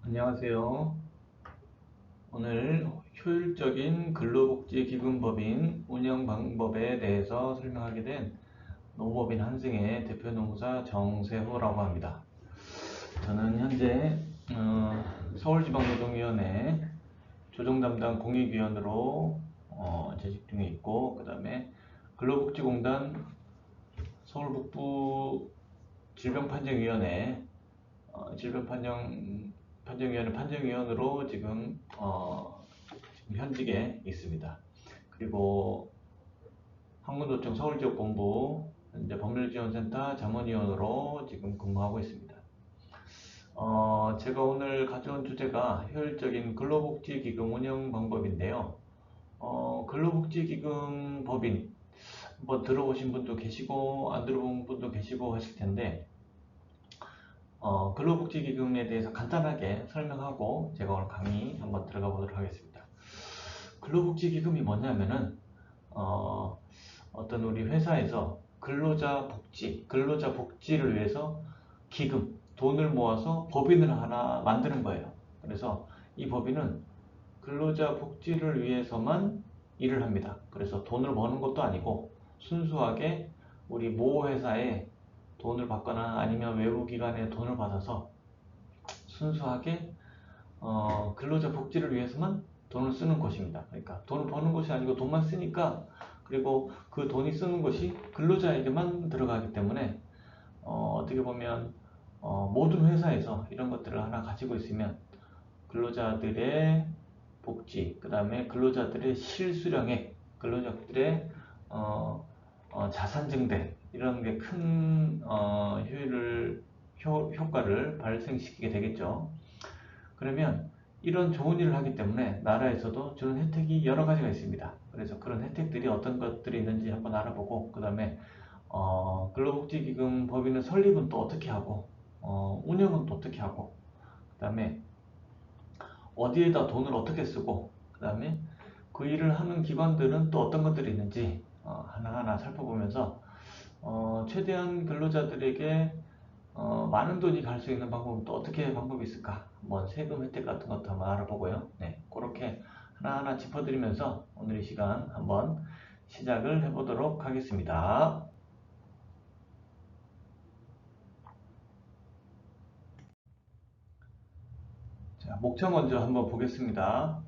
안녕하세요. 오늘 효율적인 근로복지기금법인 운영 방법에 대해서 설명하게 된 노무법인 한승의 대표노무사 정세호라고 합니다. 저는 현재 서울지방노동위원회 조정담당 공익위원으로 재직 중에 있고, 그 다음에 근로복지공단 서울북부 질병판정위원회 질병판정위원회 판정위원으로 지금 현직에 있습니다. 그리고 한국노총 서울지역본부 현재 법률지원센터 자문위원으로 지금 근무하고 있습니다. 제가 오늘 가져온 주제가 효율적인 근로복지기금 운영 방법인데요. 근로복지기금 법인 한번 들어보신 분도 계시고 안 들어본 분도 계시고 하실 텐데, 근로복지기금에 대해서 간단하게 설명하고 제가 오늘 강의 한번 들어가 보도록 하겠습니다. 근로복지기금이 뭐냐면은 어떤 우리 회사에서 근로자 복지를 위해서 기금, 돈을 모아서 법인을 하나 만드는 거예요. 그래서 이 법인은 근로자 복지를 위해서만 일을 합니다. 그래서 돈을 버는 것도 아니고 순수하게 우리 모 회사에 돈을 받거나 아니면 외부 기관에 돈을 받아서 순수하게 근로자 복지를 위해서만 돈을 쓰는 곳입니다. 그러니까 돈을 버는 것이 아니고 돈만 쓰니까, 그리고 그 돈이 쓰는 것이 근로자에게만 들어가기 때문에 어떻게 보면 모든 회사에서 이런 것들을 하나 가지고 있으면 근로자들의 복지, 그 다음에 근로자들의 실수령액, 근로자들의 자산 증대, 이런 게 큰 효과를 발생시키게 되겠죠. 그러면 이런 좋은 일을 하기 때문에 나라에서도 주는 혜택이 여러 가지가 있습니다. 그래서 그런 혜택들이 어떤 것들이 있는지 한번 알아보고, 그 다음에 근로복지기금 법인의 설립은 또 어떻게 하고, 운영은 또 어떻게 하고, 그 다음에 어디에다 돈을 어떻게 쓰고, 그 다음에 그 일을 하는 기관들은 또 어떤 것들이 있는지 하나하나 살펴보면서 최대한 근로자들에게 많은 돈이 갈 수 있는 방법은 또 어떻게 방법이 있을까? 한번 세금 혜택 같은 것도 한번 알아보고요. 네, 그렇게 하나하나 짚어드리면서 오늘 이 시간 한번 시작을 해보도록 하겠습니다. 자, 목차 먼저 한번 보겠습니다.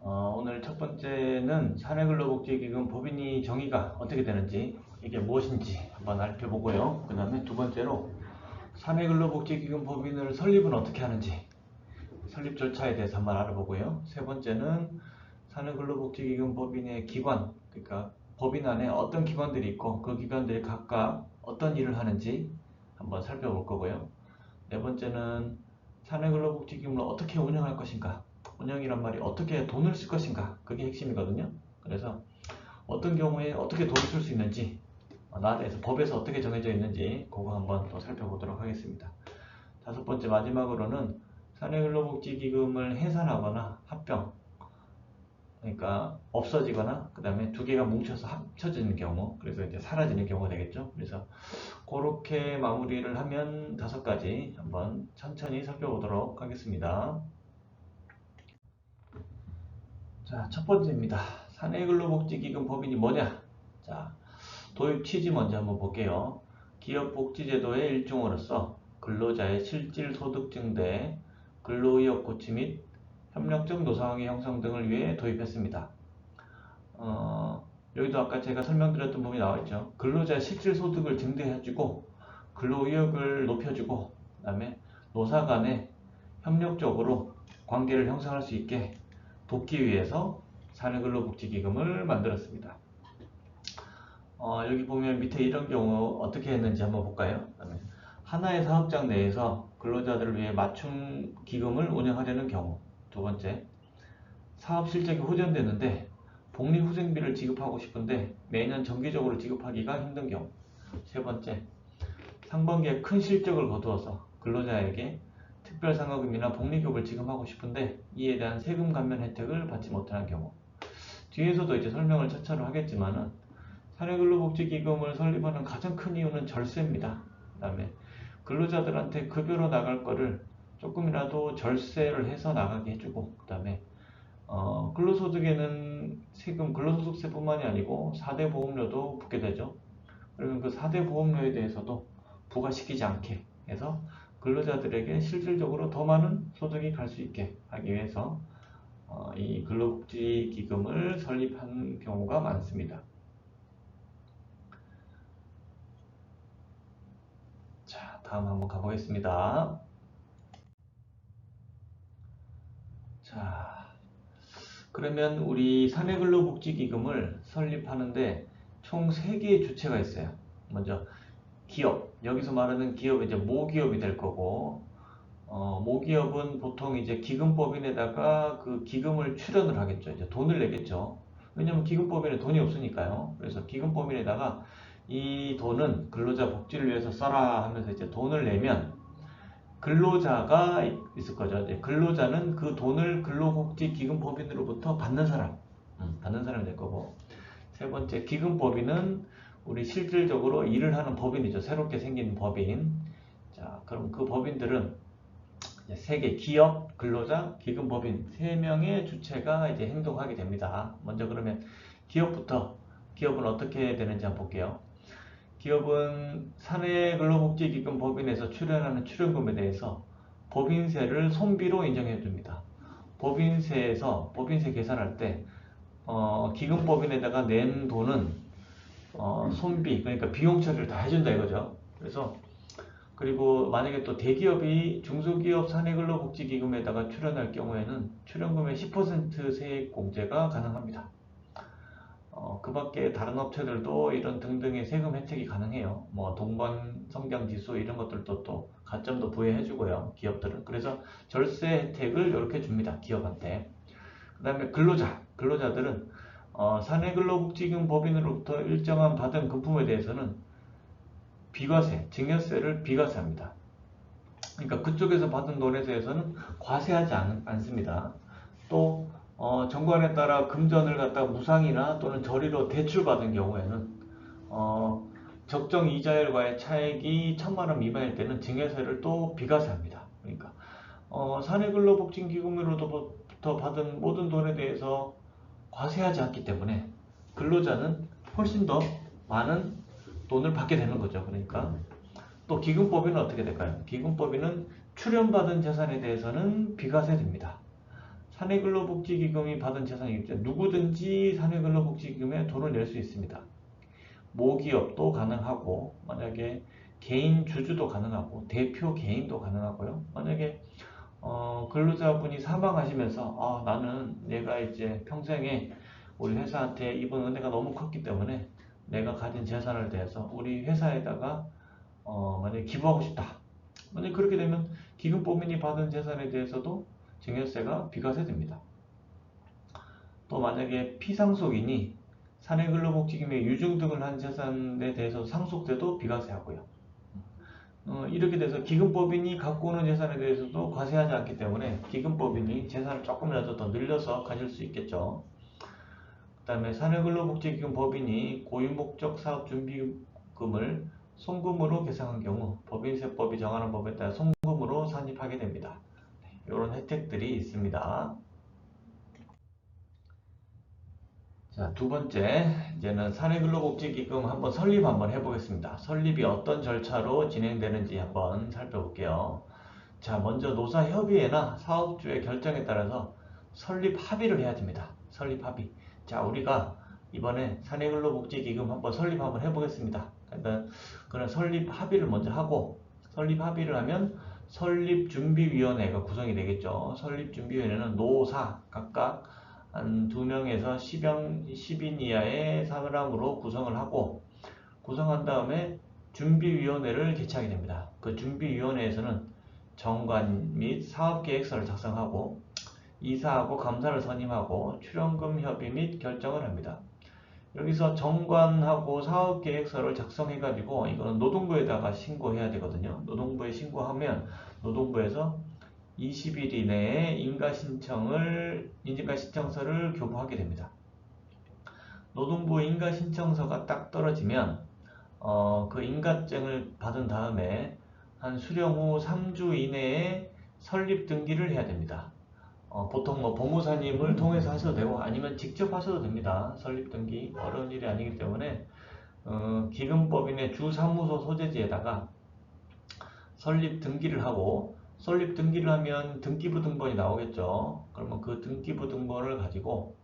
오늘 첫 번째는 사내근로복지기금 법인이 정의가 어떻게 되는지, 이게 무엇인지 한번 살펴보고요. 그 다음에 두 번째로 사내근로복지기금 법인을 설립은 어떻게 하는지, 설립 절차에 대해서 한번 알아보고요. 세 번째는 사내근로복지기금 법인의 기관, 그러니까 법인 안에 어떤 기관들이 있고 그 기관들이 각각 어떤 일을 하는지 한번 살펴볼 거고요. 네 번째는 사내근로복지기금을 어떻게 운영할 것인가, 운영이란 말이 어떻게 돈을 쓸 것인가, 그게 핵심이거든요. 그래서 어떤 경우에 어떻게 돈을 쓸 수 있는지, 나라에서 법에서 어떻게 정해져 있는지 그거 한번 또 살펴보도록 하겠습니다. 다섯 번째 마지막으로는 사내근로복지기금을 해산하거나 합병, 그러니까 없어지거나 그 다음에 두 개가 뭉쳐서 합쳐지는 경우, 그래서 이제 사라지는 경우가 되겠죠. 그래서 그렇게 마무리를 하면 다섯 가지 한번 천천히 살펴보도록 하겠습니다. 자, 첫 번째입니다. 사내근로복지기금 법인이 뭐냐? 자, 도입 취지 먼저 한번 볼게요. 기업복지제도의 일종으로서 근로자의 실질 소득 증대, 근로의욕 고취 및 협력적 노사관계 형성 등을 위해 도입했습니다. 여기도 아까 제가 설명드렸던 부분이 나와있죠. 근로자의 실질 소득을 증대해주고 근로의욕을 높여주고, 그 다음에 노사 간에 협력적으로 관계를 형성할 수 있게 돕기 위해서 사내근로복지기금을 만들었습니다. 여기 보면 밑에 이런 경우 어떻게 했는지 한번 볼까요? 그다음에 하나의 사업장 내에서 근로자들을 위해 맞춤 기금을 운영하려는 경우. 두 번째, 사업 실적이 호전되는데 복리후생비를 지급하고 싶은데 매년 정기적으로 지급하기가 힘든 경우. 세 번째, 상반기에 큰 실적을 거두어서 근로자에게 특별상여금이나 복리급을 지급하고 싶은데 이에 대한 세금 감면 혜택을 받지 못하는 경우. 뒤에서도 이제 설명을 차차로 하겠지만은 사내근로복지기금을 설립하는 가장 큰 이유는 절세입니다. 그 다음에 근로자들한테 급여로 나갈 거를 조금이라도 절세를 해서 나가게 해주고, 그 다음에 근로소득에는 세금, 근로소득세뿐만이 아니고 4대 보험료도 붙게 되죠. 그러면 그 4대 보험료에 대해서도 부과시키지 않게 해서 근로자들에게 실질적으로 더 많은 소득이 갈 수 있게 하기 위해서 이 근로복지기금을 설립한 경우가 많습니다. 자, 다음 한번 가보겠습니다. 자, 그러면 우리 사내근로복지기금을 설립하는데 총 3개의 주체가 있어요. 먼저 기업, 여기서 말하는 기업은 이제 모기업이 될 거고, 모기업은 보통 이제 기금법인에다가 그 기금을 출연을 하겠죠. 이제 돈을 내겠죠. 왜냐면 기금법인에 돈이 없으니까요. 그래서 기금법인에다가 이 돈은 근로자 복지를 위해서 써라 하면서 이제 돈을 내면 근로자가 있을 거죠. 이제 근로자는 그 돈을 근로복지기금법인으로부터 받는 사람이 될 거고, 세 번째 기금법인은 우리 실질적으로 일을 하는 법인이죠. 새롭게 생긴 법인. 자, 그럼 그 법인들은 세 개, 기업, 근로자, 기금법인 3명의 주체가 이제 행동하게 됩니다. 먼저 그러면 기업부터, 기업은 어떻게 되는지 한번 볼게요. 기업은 사내근로복지기금 법인에서 출연하는 출연금에 대해서 법인세를 손비로 인정해 줍니다. 법인세 계산할 때 기금법인에다가 낸 돈은 손비, 그러니까 비용 처리를 다 해준다 이거죠. 그래서 그리고 만약에 또 대기업이 중소기업 사내근로복지기금에다가 출연할 경우에는 출연금의 10% 세액 공제가 가능합니다. 그 밖에 다른 업체들도 이런 등등의 세금 혜택이 가능해요. 뭐 동반 성장 지수 이런 것들도 또 가점도 부여해 주고요. 기업들은. 그래서 절세 혜택을 이렇게 줍니다. 기업한테. 그 다음에 근로자들은 사내근로복지금 법인으로부터 일정한 받은 금품에 대해서는 비과세, 증여세를 비과세합니다. 그러니까 그쪽에서 받은 돈에 대해서는 과세하지 않습니다. 또 정관에 따라 금전을 갖다가 무상이나 또는 저리로 대출받은 경우에는 적정 이자율과의 차액이 1,000만 원 미만일 때는 증여세를 또 비과세합니다. 그러니까 사내근로복지기금으로부터 받은 모든 돈에 대해서 과세하지 않기 때문에 근로자는 훨씬 더 많은 돈을 받게 되는 거죠. 그러니까 또 기금법인은 어떻게 될까요? 기금법인은 출연받은 재산에 대해서는 비과세됩니다. 사내근로복지기금이 받은 재산이기 때문에 누구든지 사내근로복지기금에 돈을 낼 수 있습니다. 모기업도 가능하고, 만약에 개인 주주도 가능하고, 대표 개인도 가능하고요. 만약에 근로자분이 사망하시면서 나는 내가 이제 평생에 우리 회사한테 이번 은혜가 너무 컸기 때문에 내가 가진 재산을 대해서 우리 회사에다가 만약에 기부하고 싶다. 만약 그렇게 되면 기금법인이 받은 재산에 대해서도 증여세가 비과세됩니다. 또 만약에 피상속인이 사내근로복지금에 유증 등을 한 재산에 대해서 상속돼도 비과세하고요. 이렇게 돼서 기금법인이 갖고 오는 재산에 대해서도 과세하지 않기 때문에 기금법인이 재산을 조금이라도 더 늘려서 가질 수 있겠죠. 그 다음에 사내근로복지기금 법인이 고유목적 사업준비금을 송금으로 계상한 경우 법인세법이 정하는 법에 따라 송금으로 산입하게 됩니다. 이런 혜택들이 있습니다. 자, 두 번째, 이제는 사내근로복지기금 한번 설립 한번 해보겠습니다. 설립이 어떤 절차로 진행되는지 한번 살펴볼게요. 자, 먼저 노사협의회나 사업주의 결정에 따라서 설립 합의를 해야 됩니다. 설립 합의. 자, 우리가 이번에 사내근로복지기금 한번 설립 한번 해보겠습니다. 일단 그런 설립 합의를 먼저 하고, 설립 합의를 하면 설립준비위원회가 구성이 되겠죠. 설립준비위원회는 노사 각각 한 2명에서 10인 이하의 사람으로 구성을 하고, 구성한 다음에 준비위원회를 개최하게 됩니다. 그 준비위원회에서는 정관 및 사업계획서를 작성하고 이사하고 감사를 선임하고 출연금 협의 및 결정을 합니다. 여기서 정관하고 사업계획서를 작성해가지고 이거는 노동부에다가 신고해야 되거든요. 노동부에 신고하면 노동부에서 20일 이내에 인가신청서를 교부하게 됩니다. 노동부 인가신청서가 딱 떨어지면 그 인가증을 받은 다음에 한 수령 후 3주 이내에 설립 등기를 해야 됩니다. 보통 뭐 법무사님을 통해서 하셔도 되고 아니면 직접 하셔도 됩니다. 설립 등기 어려운 일이 아니기 때문에 기금법인의 주사무소 소재지에다가 설립 등기를 하고, 설립 등기를 하면 등기부 등본이 나오겠죠. 그러면 그 등기부 등본을 가지고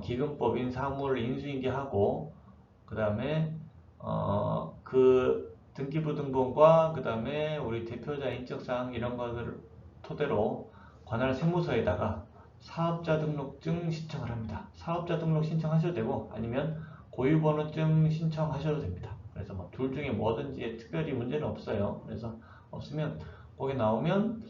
기금법인 사무를 인수인계하고, 그 다음에 그 등기부 등본과 그 다음에 우리 대표자 인적사항 이런 것을 토대로 관할 세무서에다가 사업자 등록증 신청을 합니다. 사업자 등록 신청하셔도 되고 아니면 고유번호증 신청하셔도 됩니다. 그래서 뭐 둘 중에 뭐든지 특별히 문제는 없어요. 그래서 없으면 거기 나오면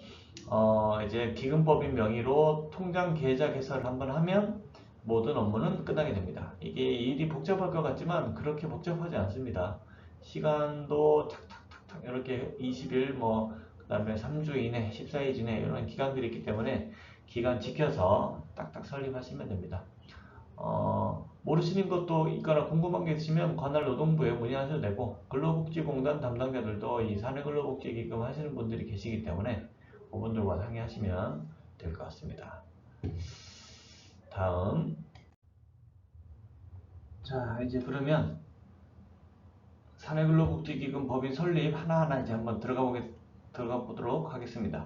이제 기금법인 명의로 통장 계좌 개설을 한번 하면 모든 업무는 끝나게 됩니다. 이게 일이 복잡할 것 같지만 그렇게 복잡하지 않습니다. 시간도 탁탁탁탁 이렇게 20일 그 다음에 3주 이내, 14일 이내 이런 기간들이 있기 때문에 기간 지켜서 딱딱 설립하시면 됩니다. 모르시는 것도 있거나 궁금한 게 있으시면 관할 노동부에 문의하셔도 되고, 근로복지공단 담당자들도 이 사내근로복지기금 하시는 분들이 계시기 때문에 그분들과 상의하시면 될 것 같습니다. 다음, 자 이제 그러면 사내근로복지기금 법인 설립 하나하나 이제 한번 들어가 보도록 하겠습니다.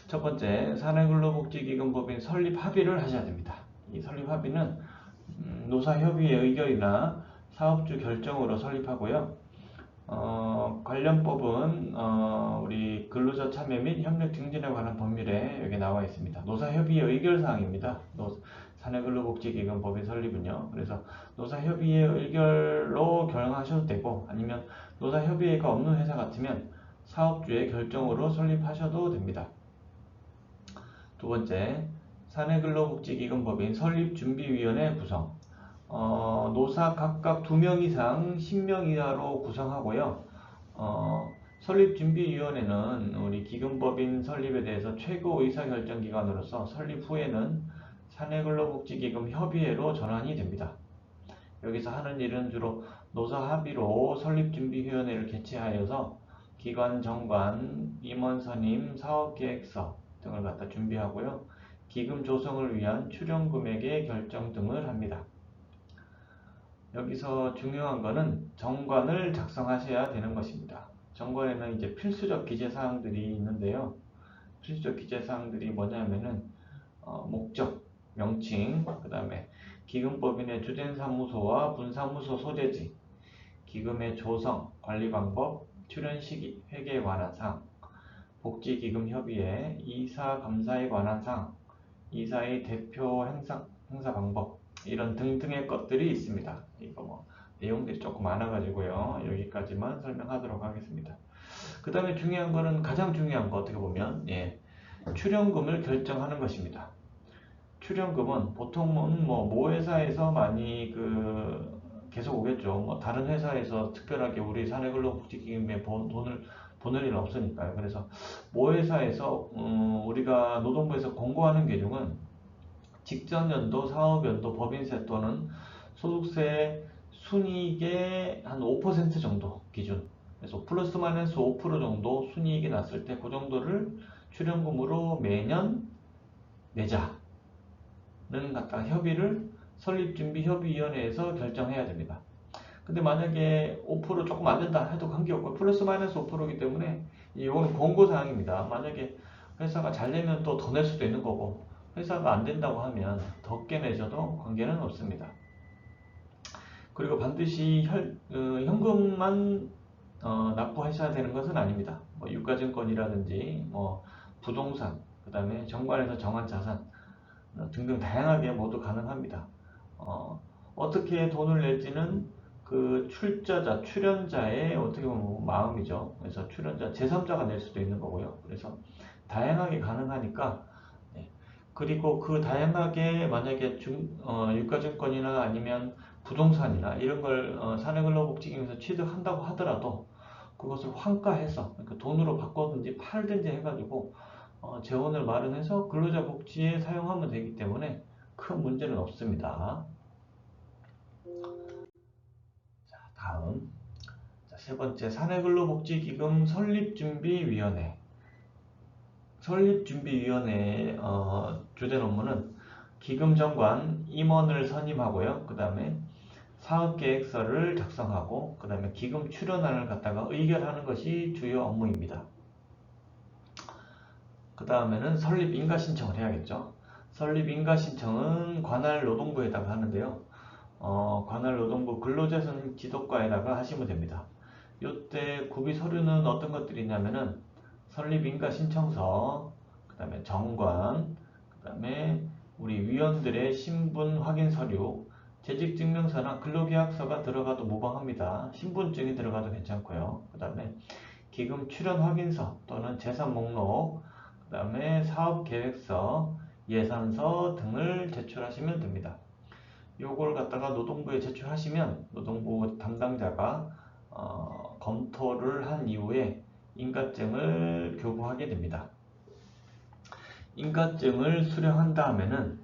첫 번째, 사내근로복지기금 법인 설립 합의를 하셔야 됩니다. 이 설립 합의는 노사협의회 의결이나 사업주 결정으로 설립하고요. 관련법은 우리 근로자 참여 및 협력 증진에 관한 법률에 여기 나와 있습니다. 노사협의회 의결사항입니다. 사내근로복지기금 법인 설립은요. 그래서 노사협의회 의결로 결정하셔도 되고 아니면 노사협의회가 없는 회사 같으면 사업주의 결정으로 설립하셔도 됩니다. 두 번째, 사내근로복지기금 법인 설립준비위원회 구성. 노사 각각 2명 이상 10명 이하로 구성하고요. 설립준비위원회는 우리 기금법인 설립에 대해서 최고 의사결정기관으로서 설립 후에는 사내근로복지기금 협의회로 전환이 됩니다. 여기서 하는 일은 주로 노사 합의로 설립준비위원회를 개최하여서 기관 정관, 임원 선임, 사업계획서 등을 갖다 준비하고요. 기금 조성을 위한 출연금액의 결정 등을 합니다. 여기서 중요한 것은 정관을 작성하셔야 되는 것입니다. 정관에는 이제 필수적 기재사항들이 있는데요. 필수적 기재사항들이 뭐냐면은 목적, 명칭, 그 다음에 기금법인의 주된 사무소와 분사무소 소재지, 기금의 조성, 관리 방법, 출연 시기, 회계에 관한 사항, 복지기금협의회, 이사 감사에 관한 사항, 이사의 대표 행사 방법, 이런 등등의 것들이 있습니다. 이거 뭐 내용들이 조금 많아가지고요. 여기까지만 설명하도록 하겠습니다. 그 다음에 중요한 거는 가장 중요한 거 어떻게 보면 출연금을 결정하는 것입니다. 출연금은 보통은 모 회사에서 많이 계속 오겠죠. 다른 회사에서 특별하게 우리 사내근로복지기금에 돈을 보낼 일은 없으니까요. 그래서 모 회사에서 우리가 노동부에서 공고하는 계중은 직전 연도, 사업 연도 법인세 또는 소득세 순이익의 한 5% 정도 기준. 그래서 플러스 마이너스 5% 정도 순이익이 났을 때 그 정도를 출연금으로 매년 내자는 갖다가 협의를 설립준비협의위원회에서 결정해야 됩니다. 근데 만약에 5% 조금 안 된다 해도 관계없고 플러스 마이너스 5%이기 때문에 이거는 권고사항입니다. 만약에 회사가 잘 내면 또 더 낼 수도 있는 거고 회사가 안 된다고 하면 적게 내셔도 관계는 없습니다. 그리고 반드시 현금만 납부하셔야 되는 것은 아닙니다. 유가증권이라든지 부동산, 그 다음에 정관에서 정한 자산 등등 다양하게 모두 가능합니다. 어떻게 돈을 낼지는 그 출연자의 어떻게 보면 마음이죠. 그래서 출연자, 제3자가 낼 수도 있는 거고요. 그래서 다양하게 가능하니까 그리고 그 다양하게 만약에 유가증권이나 아니면 부동산이나 이런 걸 사내근로복지기금에서 취득한다고 하더라도 그것을 환가해서 그러니까 돈으로 바꿔든지 팔든지 해가지고 재원을 마련해서 근로자 복지에 사용하면 되기 때문에 큰 문제는 없습니다. 자, 다음 세 번째, 사내근로복지기금 설립준비위원회. 설립준비위원회 주된 업무는 기금정관 임원을 선임하고요. 그 다음에 사업계획서를 작성하고 그 다음에 기금 출연안을 갖다가 의결하는 것이 주요 업무입니다. 그 다음에는 설립 인가 신청을 해야겠죠. 설립 인가 신청은 관할 노동부에다가 하는데요. 관할 노동부 근로자선 지도과에다가 하시면 됩니다. 이때 구비 서류는 어떤 것들이 있냐면은 설립 인가 신청서, 그 다음에 정관, 그 다음에 우리 위원들의 신분 확인 서류, 재직증명서나 근로계약서가 들어가도 무방합니다. 신분증이 들어가도 괜찮고요. 그 다음에 기금 출연 확인서 또는 재산 목록, 그 다음에 사업계획서, 예산서 등을 제출하시면 됩니다. 요걸 갖다가 노동부에 제출하시면 노동부 담당자가 검토를 한 이후에 인가증을 교부하게 됩니다. 인가증을 수령한 다음에는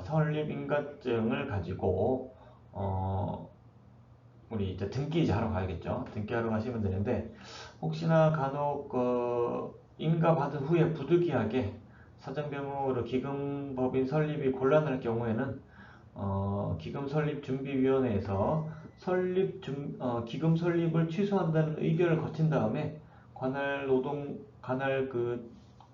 설립 인가증을 가지고 우리 이제 등기 하러 가야겠죠. 등기하러 가시면 되는데 혹시나 간혹 인가 받은 후에 부득이하게 사정병으로 기금법인 설립이 곤란할 경우에는 기금설립준비위원회에서 기금 설립을 취소한다는 의결을 거친 다음에 관할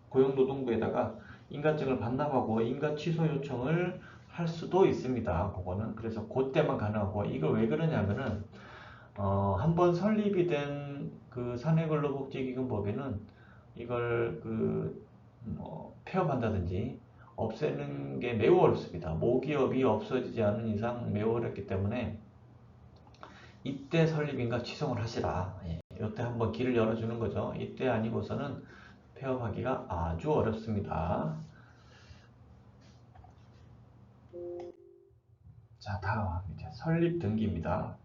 고용노동부에다가 인가증을 반납하고 인가 취소 요청을 할 수도 있습니다. 그거는 그래서 그때만 가능하고, 이걸 왜 그러냐면은 한번 설립이 된 그 사내근로복지기금법에는 이걸 폐업한다든지 없애는 게 매우 어렵습니다. 모기업이 없어지지 않은 이상 매우 어렵기 때문에 이때 설립인가 취소를 하시라. 이때 한번 길을 열어주는 거죠. 이때 아니고서는 폐업하기가 아주 어렵습니다. 자, 다음 이제 설립 등기입니다.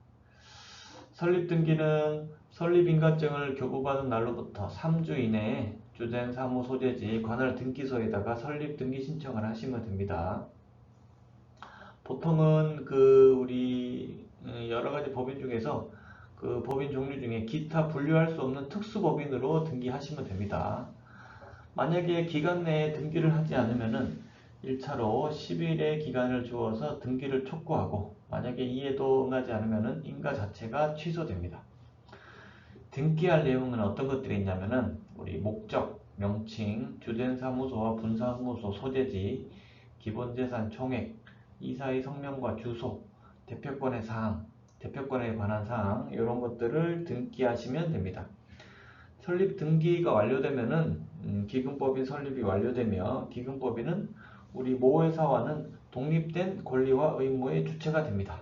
설립 등기는 설립인가증을 교부받은 날로부터 3주 이내에 주된 사무 소재지 관할 등기소에다가 설립 등기 신청을 하시면 됩니다. 보통은 우리 여러 가지 법인 중에서 그 법인 종류 중에 기타 분류할 수 없는 특수법인으로 등기하시면 됩니다. 만약에 기간 내에 등기를 하지 않으면은 1차로 10일의 기간을 주어서 등기를 촉구하고, 만약에 이에도 응하지 않으면은 인가 자체가 취소됩니다. 등기할 내용은 어떤 것들이 있냐면은 우리 목적, 명칭, 주된 사무소와 분사무소 소재지, 기본재산 총액, 이사의 성명과 주소, 대표권의 사항, 대표권에 관한 사항, 이런 것들을 등기하시면 됩니다. 설립 등기가 완료되면은 기금법인 설립이 완료되며 기금법인은 우리 모회사와는 독립된 권리와 의무의 주체가 됩니다.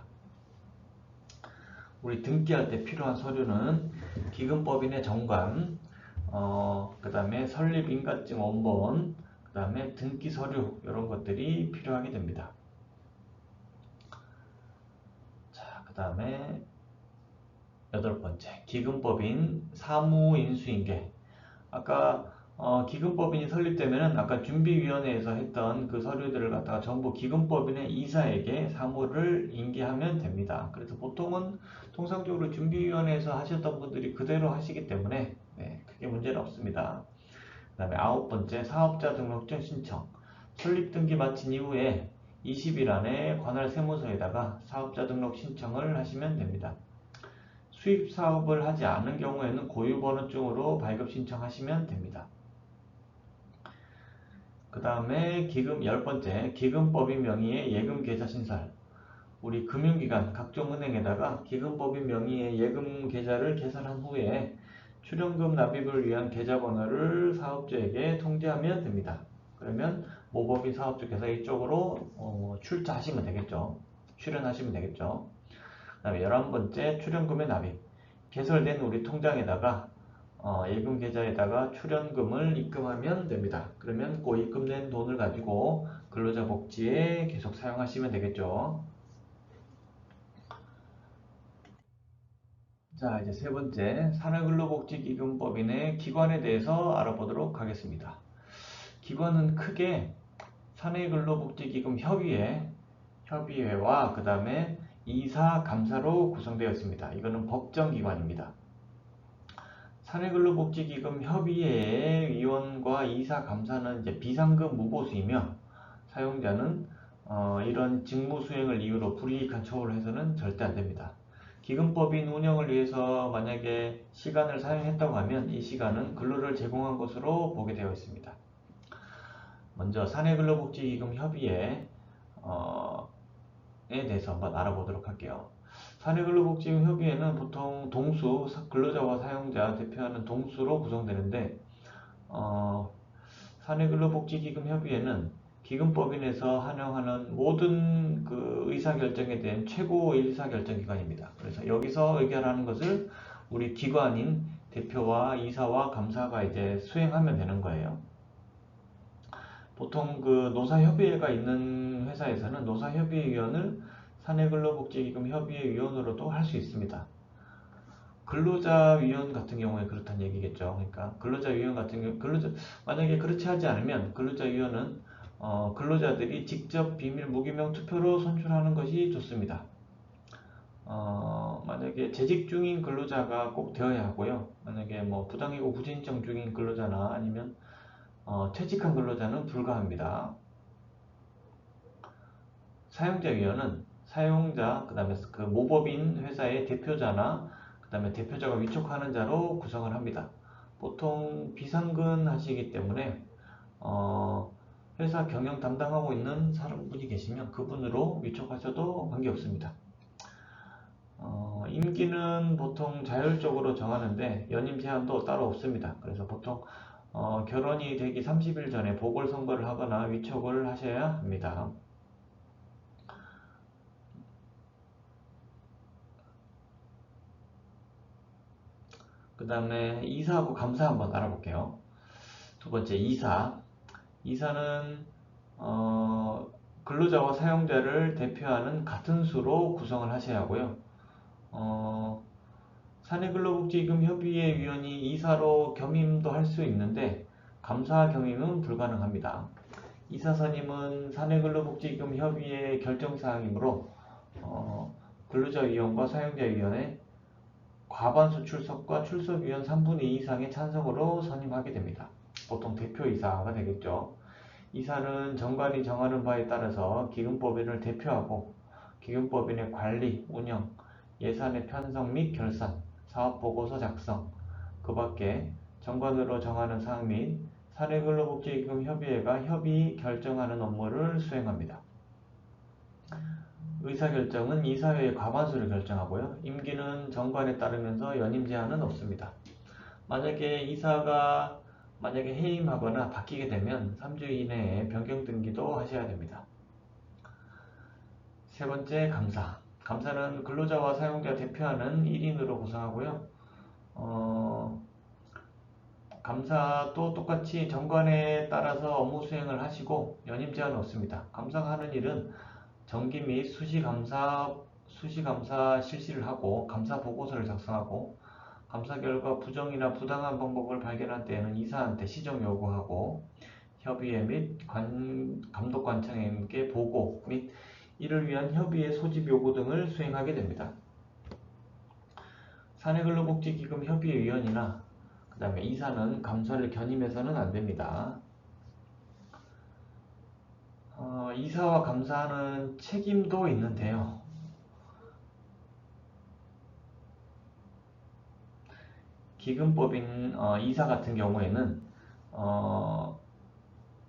우리 등기할 때 필요한 서류는 기금법인의 정관, 그 다음에 설립인가증 원본, 그 다음에 등기 서류, 이런 것들이 필요하게 됩니다. 자, 그 다음에 8번째, 기금법인 사무인수인계. 아까 기금법인이 설립되면은 아까 준비위원회에서 했던 그 서류들을 갖다가 전부 기금법인의 이사에게 사무를 인계하면 됩니다. 그래서 보통은 통상적으로 준비위원회에서 하셨던 분들이 그대로 하시기 때문에 크게 문제는 없습니다. 그 다음에 9번째, 사업자 등록증 신청. 설립 등기 마친 이후에 20일 안에 관할 세무서에다가 사업자 등록 신청을 하시면 됩니다. 수입 사업을 하지 않은 경우에는 고유번호증으로 발급 신청하시면 됩니다. 그 다음에 10번째, 기금법인 명의의 예금계좌 신설. 우리 금융기관, 각종 은행에다가 기금법인 명의의 예금계좌를 개설한 후에 출연금 납입을 위한 계좌번호를 사업주에게 통지하면 됩니다. 그러면 모법인 사업주께서 이쪽으로 출자하시면 되겠죠. 출연하시면 되겠죠. 그 다음에 11번째, 출연금의 납입. 개설된 우리 통장에다가 예금 계좌에다가 출연금을 입금하면 됩니다. 그러면 그 입금된 돈을 가지고 근로자 복지에 계속 사용하시면 되겠죠. 자, 이제 세 번째, 사내근로복지기금법인의 기관에 대해서 알아보도록 하겠습니다. 기관은 크게 사내근로복지기금 협의회와 그 다음에 이사, 감사로 구성되어 있습니다. 이거는 법정기관입니다. 사내근로복지기금 협의회 위원과 이사, 감사는 이제 비상급 무보수이며 사용자는 이런 직무 수행을 이유로 불이익한 처우를 해서는 절대 안 됩니다. 기금법인 운영을 위해서 만약에 시간을 사용했다고 하면 이 시간은 근로를 제공한 것으로 보게 되어 있습니다. 먼저 사내근로복지기금 협의회에 대해서 한번 알아보도록 할게요. 사내근로복지기금 협의회는 보통 동수, 근로자와 사용자 대표하는 동수로 구성되는데 사내근로복지기금 협의회는 기금법인에서 한영하는 모든 그 의사결정에 대한 최고 의사결정기관입니다. 그래서 여기서 의결하는 것을 우리 기관인 대표와 이사와 감사가 이제 수행하면 되는 거예요. 보통 그 노사협의회가 있는 회사에서는 노사협의회위원을 사내근로복지기금 협의회 위원으로도 할 수 있습니다. 근로자위원 같은 경우에 그렇다는 얘기겠죠. 그러니까 근로자위원 같은 경우 만약에 그렇지 하지 않으면 근로자위원은 근로자들이 직접 비밀 무기명 투표로 선출하는 것이 좋습니다. 만약에 재직 중인 근로자가 꼭 되어야 하고요. 만약에 뭐 부당이고 부진청 중인 근로자나 아니면 퇴직한 근로자는 불가합니다. 사용자위원은 사용자, 그 다음에 그 모법인 회사의 대표자나 그 다음에 대표자가 위촉하는 자로 구성을 합니다. 보통 비상근 하시기 때문에 회사 경영 담당하고 있는 사람분이 계시면 그분으로 위촉하셔도 관계없습니다. 임기는 보통 자율적으로 정하는데 연임 제한도 따로 없습니다. 그래서 보통 결혼이 되기 30일 전에 보궐선거를 하거나 위촉을 하셔야 합니다. 그 다음에 이사하고 감사 한번 알아볼게요. 두 번째, 이사는 근로자와 사용자를 대표하는 같은 수로 구성을 하셔야 하고요. 사내근로복지기금 협의회 위원이 이사로 겸임도 할 수 있는데 감사 겸임은 불가능합니다. 이사 선임은 사내근로복지기금 협의회 결정사항이므로 근로자위원과 사용자위원회 과반수 출석과 출석위원 3분의 2 이상의 찬성으로 선임하게 됩니다. 보통 대표이사가 되겠죠. 이사는 정관이 정하는 바에 따라서 기금법인을 대표하고 기금법인의 관리, 운영, 예산의 편성 및 결산, 사업보고서 작성, 그 밖에 정관으로 정하는 사항 및 사내근로복지기금 협의회가 협의 결정하는 업무를 수행합니다. 의사결정은 이사회의 과반수를 결정하고요. 임기는 정관에 따르면서 연임 제한은 없습니다. 만약에 이사가 해임하거나 바뀌게 되면 3주 이내에 변경 등기도 하셔야 됩니다. 세 번째, 감사는 근로자와 사용자 대표하는 1인으로 구성하고요. 감사도 똑같이 정관에 따라서 업무 수행을 하시고 연임 제한은 없습니다. 감사가 하는 일은 정기 및 수시감사 실시를 하고 감사 보고서를 작성하고 감사 결과 부정이나 부당한 방법을 발견할 때에는 이사한테 시정 요구하고 협의회 및 감독관청에게 보고 및 이를 위한 협의회 소집 요구 등을 수행하게 됩니다. 사내근로복지기금 협의회 위원이나 그 다음에 이사는 감사를 견임해서는 안 됩니다. 이사와 감사는 책임도 있는데요. 기금법인 이사 같은 경우에는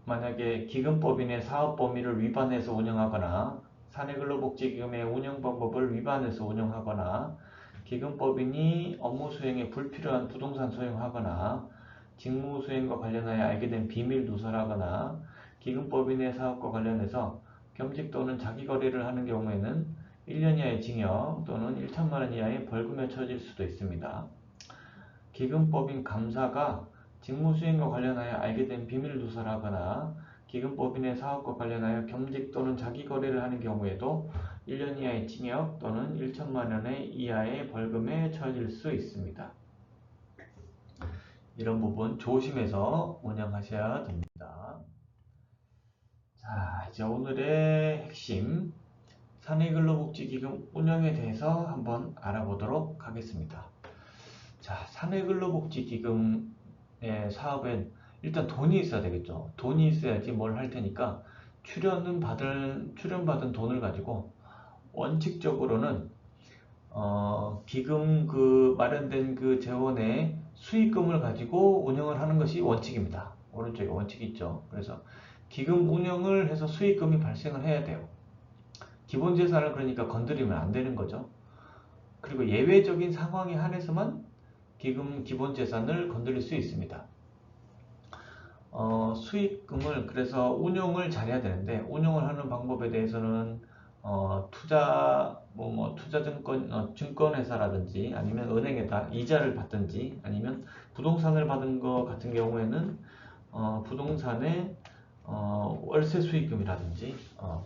만약에 기금법인의 사업 범위를 위반해서 운영하거나 사내근로복지기금의 운영 방법을 위반해서 운영하거나 기금법인이 업무 수행에 불필요한 부동산 소유하거나 직무 수행과 관련하여 알게 된 비밀 누설하거나 기금법인의 사업과 관련해서 겸직 또는 자기 거래를 하는 경우에는 1년 이하의 징역 또는 1천만 원 이하의 벌금에 처해질 수도 있습니다. 기금법인 감사가 직무수행과 관련하여 알게 된 비밀 누설하거나 기금법인의 사업과 관련하여 겸직 또는 자기 거래를 하는 경우에도 1년 이하의 징역 또는 1천만 원 이하의 벌금에 처해질 수 있습니다. 이런 부분 조심해서 운영하셔야 됩니다. 자, 이제 오늘의 핵심 사내근로복지기금 운영에 대해서 한번 알아보도록 하겠습니다. 자, 사내근로복지기금의 사업엔 일단 돈이 있어야 되겠죠. 돈이 있어야지 뭘 할 테니까 출연받은 돈을 가지고 원칙적으로는 기금 그 마련된 그 재원의 수익금을 가지고 운영을 하는 것이 원칙입니다. 오른쪽에 원칙이 있죠. 그래서 기금 운영을 해서 수익금이 발생을 해야 돼요. 기본 재산을 그러니까 건드리면 안 되는 거죠. 그리고 예외적인 상황에 한해서만 기본 재산을 건드릴 수 있습니다. 수익금을 그래서 운용을 잘해야 되는데, 운용을 하는 방법에 대해서는 증권회사라든지 아니면 은행에다 이자를 받든지 아니면 부동산을 받은 것 같은 경우에는 부동산의 월세 수익금이라든지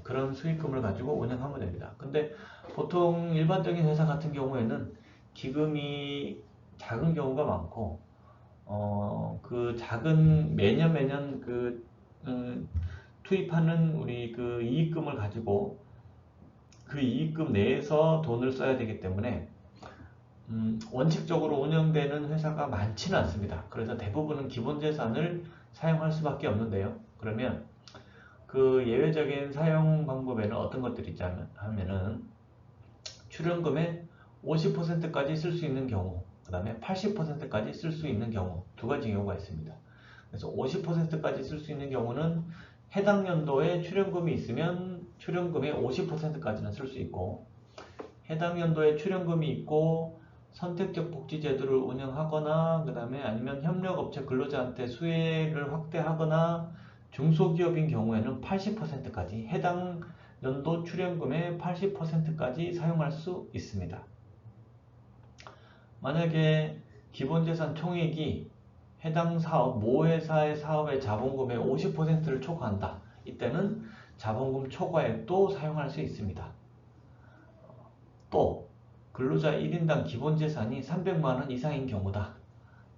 그런 수익금을 가지고 운영하면 됩니다. 근데 보통 일반적인 회사 같은 경우에는 기금이 작은 경우가 많고 그 작은 매년 투입하는 우리 그 이익금을 가지고 그 이익금 내에서 돈을 써야 되기 때문에 원칙적으로 운영되는 회사가 많지는 않습니다. 그래서 대부분은 기본 재산을 사용할 수밖에 없는데요. 그러면 그 예외적인 사용 방법에는 어떤 것들이 있지 하면은 출연금의 50%까지 쓸 수 있는 경우, 그 다음에 80%까지 쓸 수 있는 경우, 두 가지 경우가 있습니다. 그래서 50%까지 쓸 수 있는 경우는 해당 연도에 출연금이 있으면 출연금의 50%까지는 쓸 수 있고, 해당 연도에 출연금이 있고 선택적 복지제도를 운영하거나 그 다음에 아니면 협력업체 근로자한테 수혜를 확대하거나 중소기업인 경우에는 80%까지 해당 연도 출연금의 80%까지 사용할 수 있습니다. 만약에 기본재산 총액이 해당 사업, 모 회사의 사업의 자본금의 50%를 초과한다. 이때는 자본금 초과액도 사용할 수 있습니다. 또 근로자 1인당 기본재산이 300만원 이상인 경우다.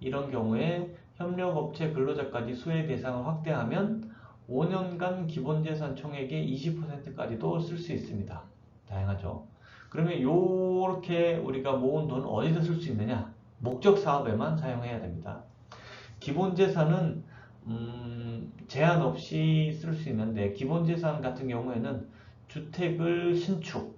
이런 경우에 협력업체 근로자까지 수혜 대상을 확대하면 5년간 기본재산 총액의 20%까지도 쓸 수 있습니다. 다양하죠. 그러면 이렇게 우리가 모은 돈은 어디서 쓸 수 있느냐? 목적 사업에만 사용해야 됩니다. 기본재산은 제한 없이 쓸 수 있는데, 기본재산 같은 경우에는 주택을 신축,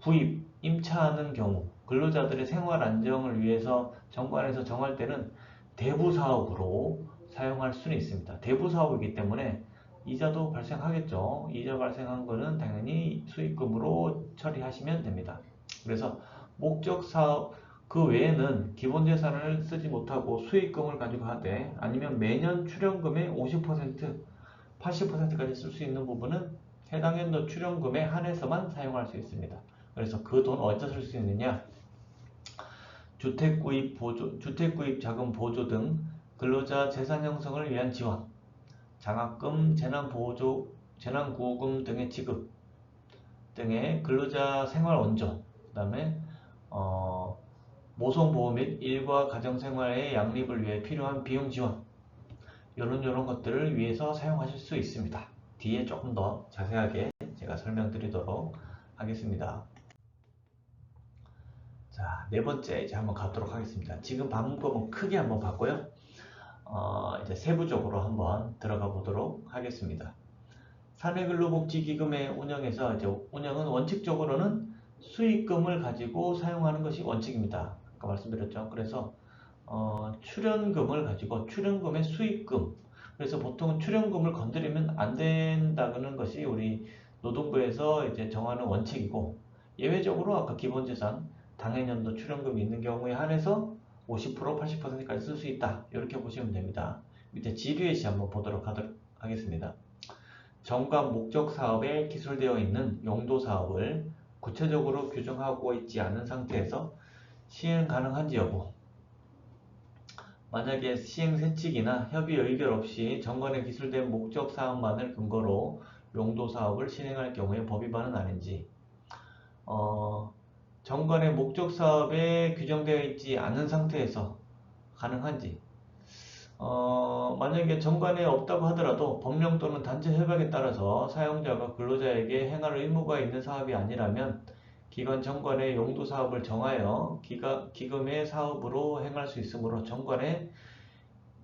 구입, 임차하는 경우, 근로자들의 생활 안정을 위해서 정관에서 정할 때는 대부 사업으로 사용할 수는 있습니다. 대부 사업이기 때문에 이자도 발생하겠죠. 이자 발생한 거는 당연히 수익금으로 처리하시면 됩니다. 그래서 목적 사업 그 외에는 기본 재산을 쓰지 못하고 수익금을 가지고 하되 아니면 매년 출연금의 50%, 80%까지 쓸 수 있는 부분은 해당 연도 출연금에 한해서만 사용할 수 있습니다. 그래서 그 돈 어디서 쓸 수 있느냐? 주택구입 자금 보조 등 근로자 재산 형성을 위한 지원, 장학금, 재난구호금 등의 지급 등의 근로자 생활 원조, 그 다음에 모성보호 및 일과 가정생활의 양립을 위해 필요한 비용 지원, 이런 것들을 위해서 사용하실 수 있습니다. 뒤에 조금 더 자세하게 제가 설명드리도록 하겠습니다. 자, 네 번째 이제 한번 가도록 하겠습니다. 지금 방법은 크게 한번 봤고요. 이제 세부적으로 한번 들어가 보도록 하겠습니다. 사내근로복지기금의 운영에서 이제 운영은 원칙적으로는 수익금을 가지고 사용하는 것이 원칙입니다. 아까 말씀드렸죠. 그래서 출연금을 가지고 출연금의 수익금, 그래서 보통 출연금을 건드리면 안 된다는 것이 우리 노동부에서 이제 정하는 원칙이고, 예외적으로 아까 기본재산 당해년도 출연금이 있는 경우에 한해서 50%, 80%까지 쓸 수 있다. 이렇게 보시면 됩니다. 밑에 지류예시 한번 보도록 하겠습니다. 정관 목적 사업에 기술되어 있는 용도 사업을 구체적으로 규정하고 있지 않은 상태에서 시행 가능한지 여부, 만약에 시행 세칙이나 협의 의결 없이 정관에 기술된 목적 사업만을 근거로 용도 사업을 실행할 경우에 법 위반은 아닌지, 정관의 목적 사업에 규정되어 있지 않은 상태에서 가능한지, 만약에 정관에 없다고 하더라도 법령 또는 단체 협약에 따라서 사용자가 근로자에게 행할 의무가 있는 사업이 아니라면 기관 정관의 용도 사업을 정하여 기금의 사업으로 행할 수 있으므로 정관의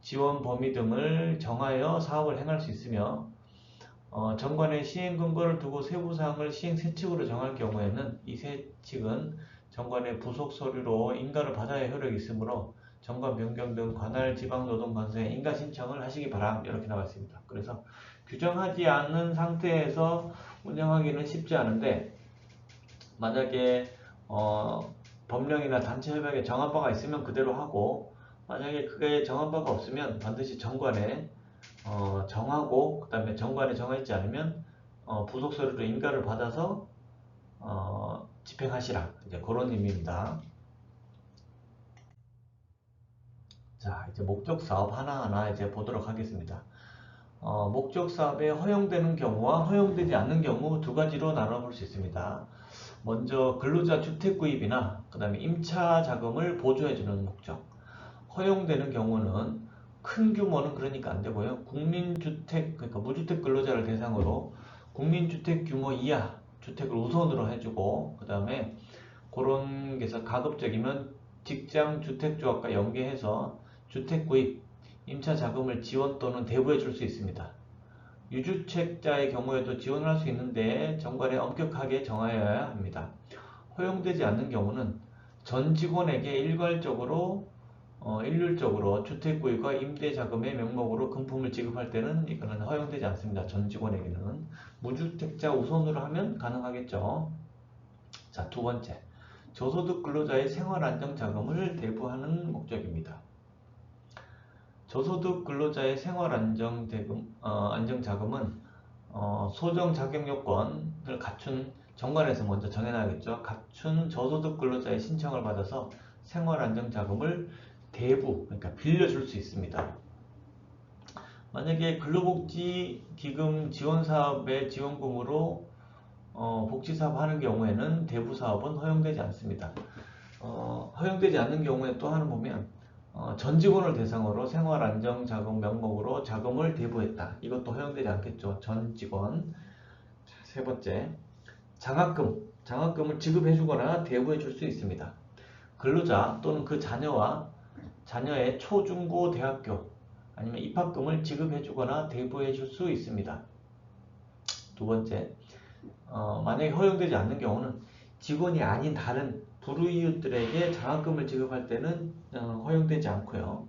지원 범위 등을 정하여 사업을 행할 수 있으며 정관의 시행 근거를 두고 세부 사항을 시행 세칙으로 정할 경우에는 이 세칙은 정관의 부속 서류로 인가를 받아야 효력이 있으므로 정관 변경 등 관할 지방노동관서에 인가 신청을 하시기 바람. 이렇게 나와 있습니다. 그래서 규정하지 않은 상태에서 운영하기는 쉽지 않은데 만약에 법령이나 단체 협약에 정한 바가 있으면 그대로 하고 만약에 그게 정한 바가 없으면 반드시 정관에 정하고 그 다음에 정관에 정해있지 않으면 부속 서류로 인가를 받아서 집행하시라. 이제 그런 의미입니다. 자, 이제 목적 사업 하나하나 이제 보도록 하겠습니다. 목적 사업에 허용되는 경우와 허용되지 않는 경우 두 가지로 나눠볼 수 있습니다. 먼저 근로자 주택 구입이나 그 다음에 임차 자금을 보조해주는 목적. 허용되는 경우는 큰 규모는 그러니까 안 되고요. 국민주택, 그러니까 무주택 근로자를 대상으로 국민주택 규모 이하 주택을 우선으로 해주고 그 다음에 그런 게서 가급적이면 직장 주택조합과 연계해서 주택 구입, 임차 자금을 지원 또는 대부해 줄 수 있습니다. 유주택자의 경우에도 지원을 할 수 있는데 정관에 엄격하게 정하여야 합니다. 허용되지 않는 경우는 전 직원에게 일괄적으로 일률적으로 주택 구입과 임대 자금의 명목으로 금품을 지급할 때는 이거는 허용되지 않습니다. 전 직원에게는 무주택자 우선으로 하면 가능하겠죠. 자, 두 번째, 저소득 근로자의 생활 안정 자금을 대부하는 목적입니다. 저소득 근로자의 생활 안정 자금은 소정 자격 요건을 갖춘 정관에서 먼저 정해놔야겠죠. 갖춘 저소득 근로자의 신청을 받아서 생활 안정 자금을 대부, 그러니까 빌려줄 수 있습니다. 만약에 근로복지기금 지원사업의 지원금으로 복지사업 하는 경우에는 대부사업은 허용되지 않습니다. 허용되지 않는 경우에 또 하나 보면 전 직원을 대상으로 생활안정자금 명목으로 자금을 대부했다. 이것도 허용되지 않겠죠. 전 직원. 세 번째, 장학금을 지급해주거나 대부해 줄 수 있습니다. 근로자 또는 그 자녀의 초중고 대학교 아니면 입학금을 지급해주거나 대부해 줄 수 있습니다. 두 번째, 만약에 허용되지 않는 경우는 직원이 아닌 다른 불우이웃들에게 장학금을 지급할 때는 허용되지 않고요.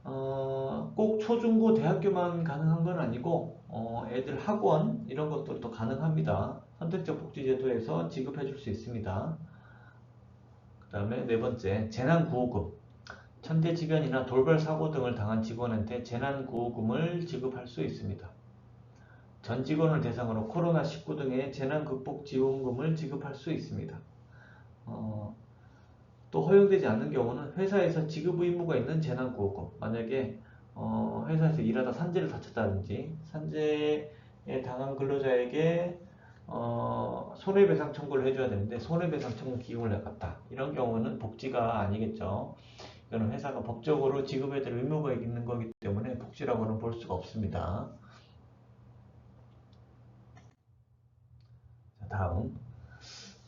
꼭 초중고 대학교만 가능한 건 아니고 애들 학원 이런 것들도 가능합니다. 선택적 복지제도에서 지급해 줄 수 있습니다. 그 다음에 네 번째, 재난구호금. 천재지변이나 돌발사고 등을 당한 직원한테 재난구호금을 지급할 수 있습니다. 전 직원을 대상으로 코로나19 등의 재난극복지원금을 지급할 수 있습니다. 또 허용되지 않는 경우는 회사에서 지급 의무가 있는 재난구호금. 만약에 회사에서 일하다 산재를 다쳤다든지 산재에 당한 근로자에게 손해배상 청구를 해줘야 되는데 손해배상 청구 기금을 내갔다. 이런 경우는 복지가 아니겠죠. 이거는 회사가 법적으로 지급해야 될 의무가 있는 거기 때문에 복지라고는 볼 수가 없습니다. 자, 다음.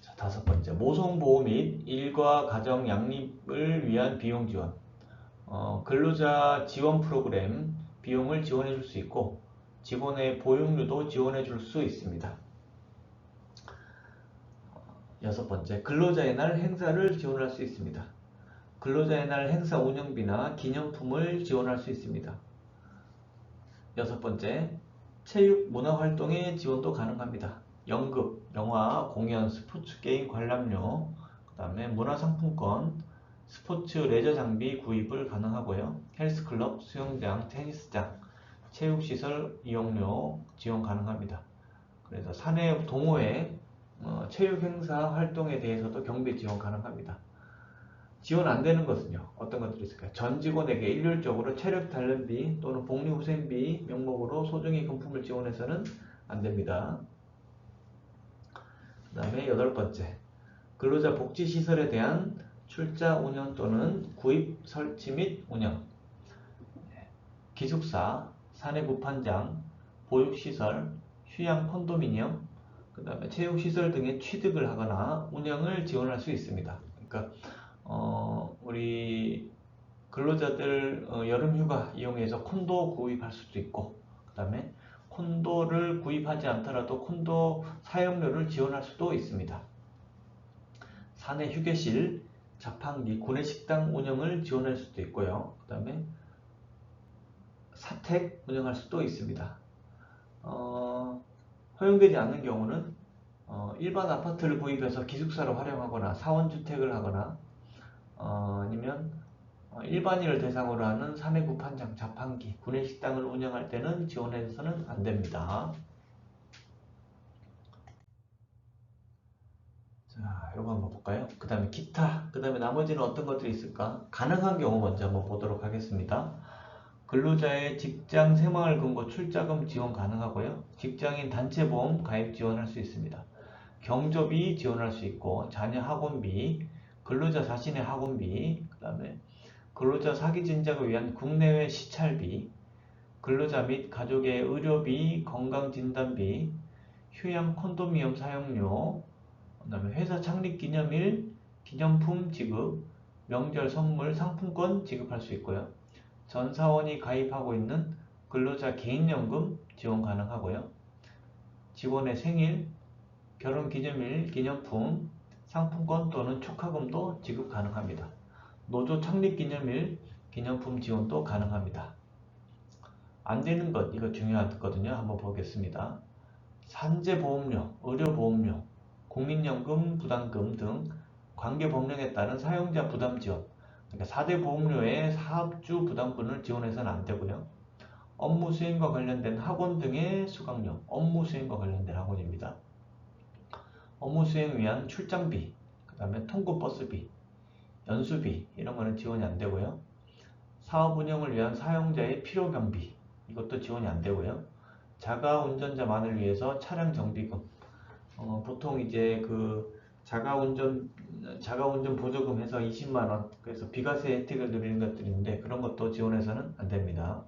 자, 다섯 번째, 모성보호 및 일과 가정 양립을 위한 비용 지원. 근로자 지원 프로그램 비용을 지원해 줄 수 있고 직원의 보육료도 지원해 줄 수 있습니다. 여섯 번째, 근로자의 날 행사를 지원할 수 있습니다. 근로자의 날 행사 운영비나 기념품을 지원할 수 있습니다. 여섯 번째, 체육 문화활동의 지원도 가능합니다. 연극, 영화, 공연, 스포츠 게임 관람료, 그 다음에 문화상품권, 스포츠 레저 장비 구입을 가능하고요. 헬스클럽, 수영장, 테니스장, 체육시설 이용료 지원 가능합니다. 그래서 사내 동호회, 체육행사 활동에 대해서도 경비 지원 가능합니다. 지원 안 되는 것은요. 어떤 것들이 있을까요? 전 직원에게 일률적으로 체력 단련비 또는 복리후생비 명목으로 소정의 금품을 지원해서는 안 됩니다. 그 다음에 여덟 번째, 근로자 복지시설에 대한 출자 운영 또는 구입 설치 및 운영, 기숙사, 사내 구판장, 보육시설, 휴양 콘도미니엄, 그 다음에 체육시설 등의 취득을 하거나 운영을 지원할 수 있습니다. 그러니까 우리 근로자들 여름휴가 이용해서 콘도 구입할 수도 있고, 그 다음에 콘도를 구입하지 않더라도 콘도 사용료를 지원할 수도 있습니다. 사내 휴게실, 자판기, 구내식당 운영을 지원할 수도 있고요. 그 다음에 사택 운영할 수도 있습니다. 허용되지 않는 경우는 일반 아파트를 구입해서 기숙사로 활용하거나 사원주택을 하거나 아니면 일반인을 대상으로 하는 사내 구판장, 자판기, 구내식당을 운영할 때는 지원해서는 안 됩니다. 자, 이거 한번 볼까요? 그 다음에 기타, 그 다음에 나머지는 어떤 것들이 있을까? 가능한 경우 먼저 한번 보도록 하겠습니다. 근로자의 직장 새마을금고 출자금 지원 가능하고요. 직장인 단체보험 가입 지원할 수 있습니다. 경조비 지원할 수 있고, 자녀 학원비, 근로자 자신의 학원비, 그 다음에 근로자 사기 진작을 위한 국내외 시찰비, 근로자 및 가족의 의료비, 건강진단비, 휴양 콘도미엄 사용료, 그 다음에 회사 창립 기념일, 기념품 지급, 명절 선물 상품권 지급할 수 있고요. 전 사원이 가입하고 있는 근로자 개인연금 지원 가능하고요. 직원의 생일, 결혼기념일, 기념품, 상품권 또는 축하금도 지급 가능합니다. 노조 창립기념일, 기념품 지원도 가능합니다. 안 되는 것, 이거 중요하거든요. 한번 보겠습니다. 산재보험료, 의료보험료, 국민연금 부담금 등 관계법령에 따른 사용자 부담 지원, 그러니까 4대 보험료의 사업주 부담분을 지원해서는 안 되고요. 업무 수행과 관련된 학원 등의 수강료, 업무 수행과 관련된 학원입니다. 업무 수행 위한 출장비, 그 다음에 통근 버스비, 연수비 이런 거는 지원이 안 되고요. 사업 운영을 위한 사용자의 필요 경비, 이것도 지원이 안 되고요. 자가 운전자만을 위해서 차량 정비금, 보통 이제 그 자가운전 보조금 해서 20만원, 그래서 비과세 혜택을 누리는 것들이 있는데 그런 것도 지원해서는 안 됩니다.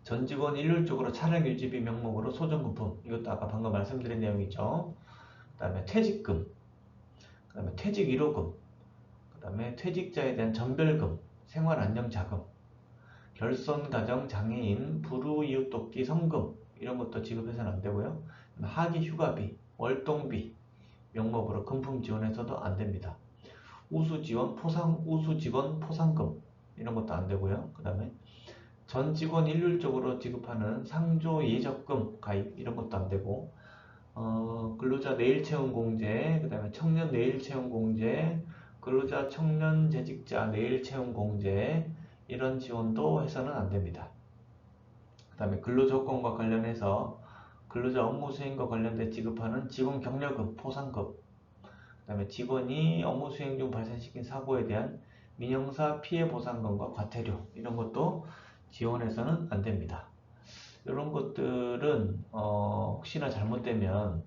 전 직원 일률적으로 차량 유지비 명목으로 소정부품, 이것도 아까 방금 말씀드린 내용이죠. 그 다음에 퇴직금, 그 다음에 퇴직 1호금, 그 다음에 퇴직자에 대한 전별금, 생활안정자금, 결손가정 장애인, 불우이웃 돕기 성금, 이런 것도 지급해서는 안 되고요. 하기 휴가비, 월동비 명목으로 금품 지원해서도 안 됩니다. 우수직원 포상금 이런 것도 안 되고요. 그 다음에 전 직원 일률적으로 지급하는 상조 예적금 가입 이런 것도 안 되고, 근로자 내일채용 공제, 그 다음에 청년 내일채용 공제, 근로자 청년 재직자 내일채용 공제 이런 지원도 해서는 안 됩니다. 그 다음에 근로조건과 관련해서 근로자 업무 수행과 관련돼 지급하는 직원 격려금, 포상금, 그 다음에 직원이 업무 수행 중 발생시킨 사고에 대한 민형사 피해 보상금과 과태료 이런 것도 지원해서는 안 됩니다. 이런 것들은 혹시나 잘못되면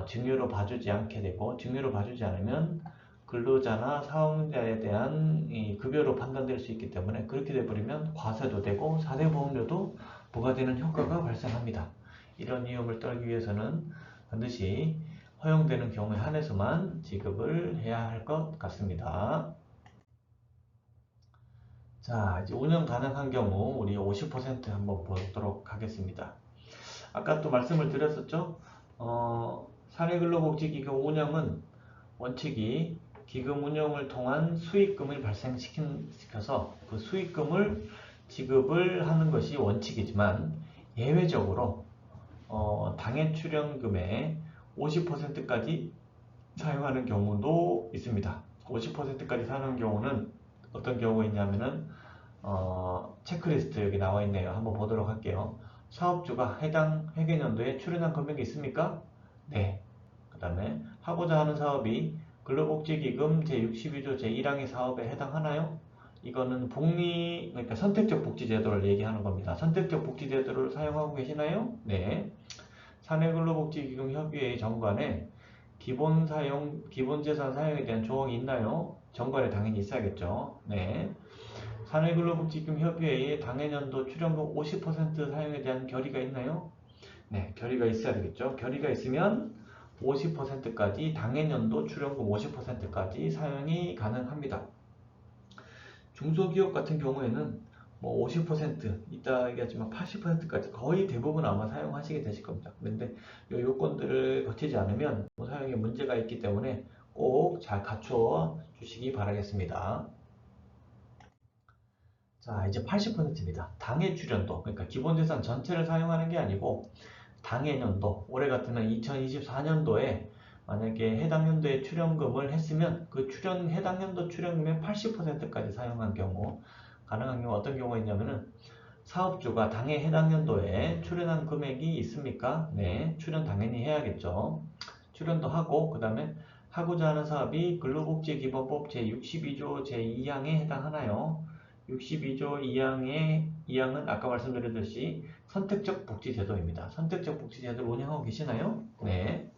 증여로 봐주지 않게 되고, 증여로 봐주지 않으면 근로자나 사용자에 대한 이 급여로 판단될 수 있기 때문에 그렇게 돼버리면 과세도 되고 4대 보험료도 부과되는 효과가 발생합니다. 이런 위험을 떨기 위해서는 반드시 허용되는 경우에 한해서만 지급을 해야 할 것 같습니다. 자, 이제 운영 가능한 경우 우리 50% 한번 보도록 하겠습니다. 아까 또 말씀을 드렸었죠. 사내근로복지기금 운영은 원칙이 기금 운영을 통한 수익금을 발생시켜서 그 수익금을 지급을 하는 것이 원칙이지만, 예외적으로 당해 출연금의 50%까지 사용하는 경우도 있습니다. 50%까지 사용하는 경우는 어떤 경우가 있냐면은 체크리스트 여기 나와 있네요. 한번 보도록 할게요. 사업주가 해당 회계연도에 출연한 금액이 있습니까? 네. 그 다음에 하고자 하는 사업이 근로복지기금 제62조 제1항의 사업에 해당하나요? 이거는 그러니까 선택적 복지제도를 얘기하는 겁니다. 선택적 복지제도를 사용하고 계시나요? 네. 사내근로복지기금 협의회 정관에 기본재산 사용에 대한 조항이 있나요? 정관에 당연히 있어야겠죠. 네. 사내근로복지기금 협의회의 당해년도 출연금 50% 사용에 대한 결의가 있나요? 네, 결의가 있어야 되겠죠. 결의가 있으면 50%까지 당해년도 출연금 50%까지 사용이 가능합니다. 중소기업 같은 경우에는 뭐 50%, 이따 얘기하지만 80%까지 거의 대부분 아마 사용하시게 되실 겁니다. 그런데 이 요건들을 거치지 않으면 사용에 문제가 있기 때문에 꼭 잘 갖추어 주시기 바라겠습니다. 자, 이제 80%입니다. 당해 출연도, 그러니까 기본재산 전체를 사용하는 게 아니고 당해년도, 올해 같으면 2024년도에 만약에 해당 연도에 출연금을 했으면 그 해당 연도 출연금의 80%까지 사용한 경우, 가능한 경우 어떤 경우가 있냐면은 사업주가 당해 해당 연도에 출연한 금액이 있습니까? 네, 출연 당연히 해야겠죠. 출연도 하고, 그 다음에 하고자 하는 사업이 근로복지기본법 제62조 제2항에 해당하나요? 62조 2항은 아까 말씀드렸듯이 선택적 복지제도입니다. 선택적 복지제도를 운영하고 계시나요? 네.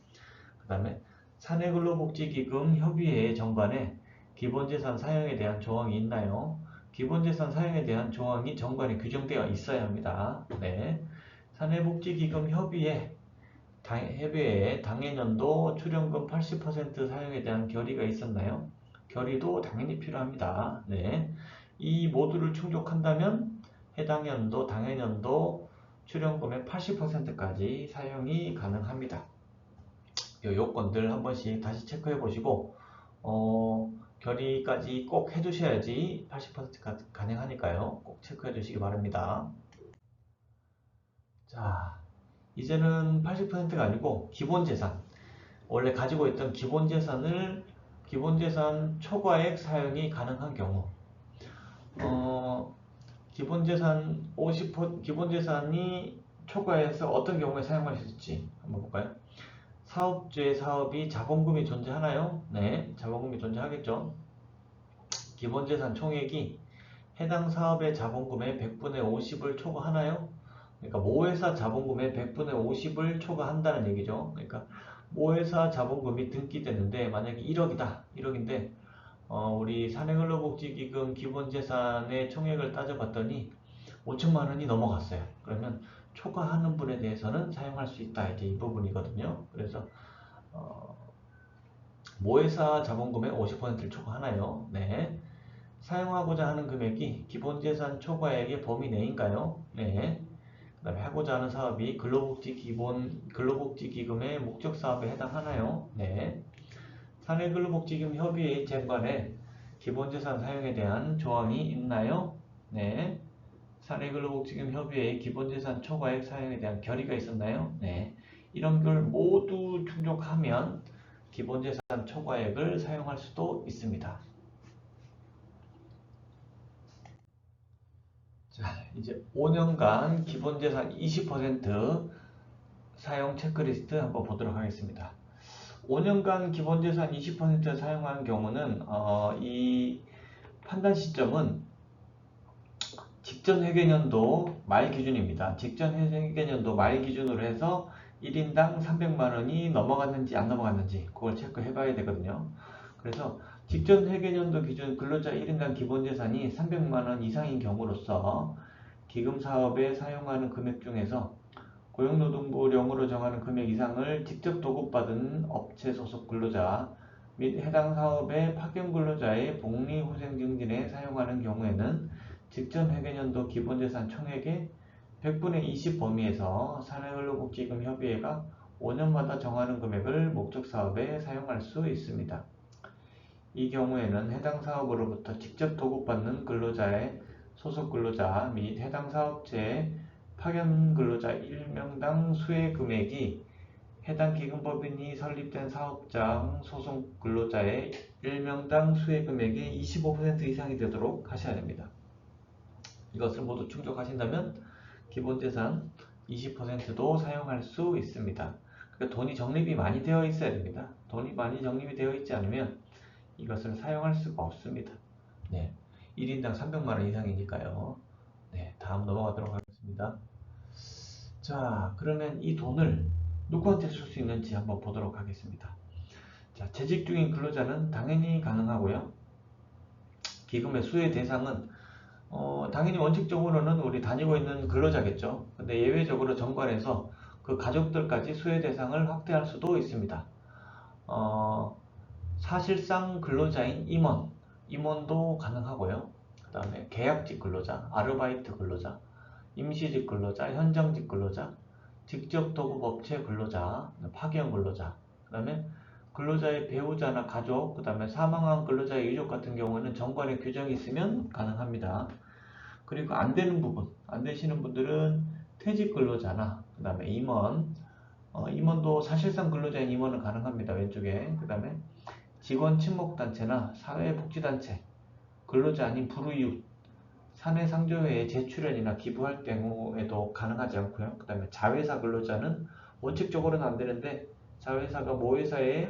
그 다음에 사내근로복지기금 협의회 정관에 기본재산 사용에 대한 조항이 있나요? 기본재산 사용에 대한 조항이 정관에 규정되어 있어야 합니다. 네. 사내복지기금 협의회에 당해년도 출연금 80% 사용에 대한 결의가 있었나요? 결의도 당연히 필요합니다. 네. 이 모두를 충족한다면 해당 연도, 당해년도 출연금의 80%까지 사용이 가능합니다. 이 요건들 한 번씩 다시 체크해 보시고 결의까지 꼭 해두셔야지 80%가 가능하니까요. 꼭 체크해 주시기 바랍니다. 자, 이제는 80%가 아니고 기본재산, 원래 가지고 있던 기본재산 초과액 사용이 가능한 경우, 기본재산이 초과해서 어떤 경우에 사용할 수 있을지 한번 볼까요? 사업주의 사업이 자본금이 존재하나요? 네, 자본금이 존재하겠죠. 기본재산 총액이 해당 사업의 자본금의 100분의 50을 초과하나요? 그러니까 모회사 자본금의 100분의 50을 초과한다는 얘기죠. 그러니까 모회사 자본금이 등기되는데 만약에 1억이다. 1억인데 우리 사내근로복지기금 기본재산의 총액을 따져봤더니 5천만 원이 넘어갔어요. 그러면 초과하는 분에 대해서는 사용할 수 있다. 이제 이 부분이거든요. 그래서 모회사 자본금의 50%를 초과하나요? 네. 사용하고자 하는 금액이 기본재산 초과액의 범위 내인가요? 네. 그 다음에 하고자 하는 사업이 근로복지기금의 목적사업에 해당하나요? 네. 사내근로복지기금 협의회 쟁관에 기본재산 사용에 대한 조항이 있나요? 네. 사내근로복지기금 협의회의 기본재산 초과액 사용에 대한 결의가 있었나요? 네. 이런 걸 모두 충족하면 기본재산 초과액을 사용할 수도 있습니다. 자, 이제 5년간 기본재산 20% 사용 체크리스트 한번 보도록 하겠습니다. 5년간 기본재산 20% 사용하는 경우는 이 판단 시점은 직전 회계년도 말 기준입니다. 직전 회계년도 말 기준으로 해서 1인당 300만원이 넘어갔는지 안 넘어갔는지 그걸 체크해 봐야 되거든요. 그래서 직전 회계년도 기준 근로자 1인당 기본재산이 300만원 이상인 경우로서 기금사업에 사용하는 금액 중에서 고용노동부령으로 정하는 금액 이상을 직접 도급받은 업체 소속 근로자 및 해당 사업의 파견 근로자의 복리후생 증진에 사용하는 경우에는 직전 회계년도 기본재산 총액의 100분의 20 범위에서 사내근로복지기금 협의회가 5년마다 정하는 금액을 목적사업에 사용할 수 있습니다. 이 경우에는 해당 사업으로부터 직접 도급받는 근로자의 소속 근로자 및 해당 사업체의 파견 근로자 1명당 수혜 금액이 해당 기금법인이 설립된 사업장 소속 근로자의 1명당 수혜 금액의 25% 이상이 되도록 하셔야 됩니다. 이것을 모두 충족하신다면 기본재산 20%도 사용할 수 있습니다. 그러니까 돈이 적립이 많이 되어 있어야 됩니다. 돈이 많이 적립이 되어 있지 않으면 이것을 사용할 수가 없습니다. 네, 1인당 300만원 이상이니까요. 네, 다음 넘어가도록 하겠습니다. 자, 그러면 이 돈을 누구한테 쓸 수 있는지 한번 보도록 하겠습니다. 자, 재직 중인 근로자는 당연히 가능하고요. 기금의 수혜 대상은 당연히 원칙적으로는 우리 다니고 있는 근로자겠죠. 근데 예외적으로 정관에서 그 가족들까지 수혜 대상을 확대할 수도 있습니다. 사실상 근로자인 임원도 가능하고요. 그 다음에 계약직 근로자, 아르바이트 근로자, 임시직 근로자, 현장직 근로자, 직접 도급 업체 근로자, 파견 근로자, 그 다음에 근로자의 배우자나 가족, 그 다음에 사망한 근로자의 유족 같은 경우는 정관의 규정이 있으면 가능합니다. 그리고 안 되는 부분, 안 되시는 분들은 퇴직 근로자나, 그 다음에 임원도 사실상 근로자인 임원은 가능합니다. 왼쪽에. 그 다음에 직원 친목단체나 사회복지단체, 근로자 아닌 불우이웃, 사내상조회에 재출연이나 기부할 경우에도 가능하지 않고요. 그 다음에 자회사 근로자는 원칙적으로는 안 되는데 자회사가 모회사에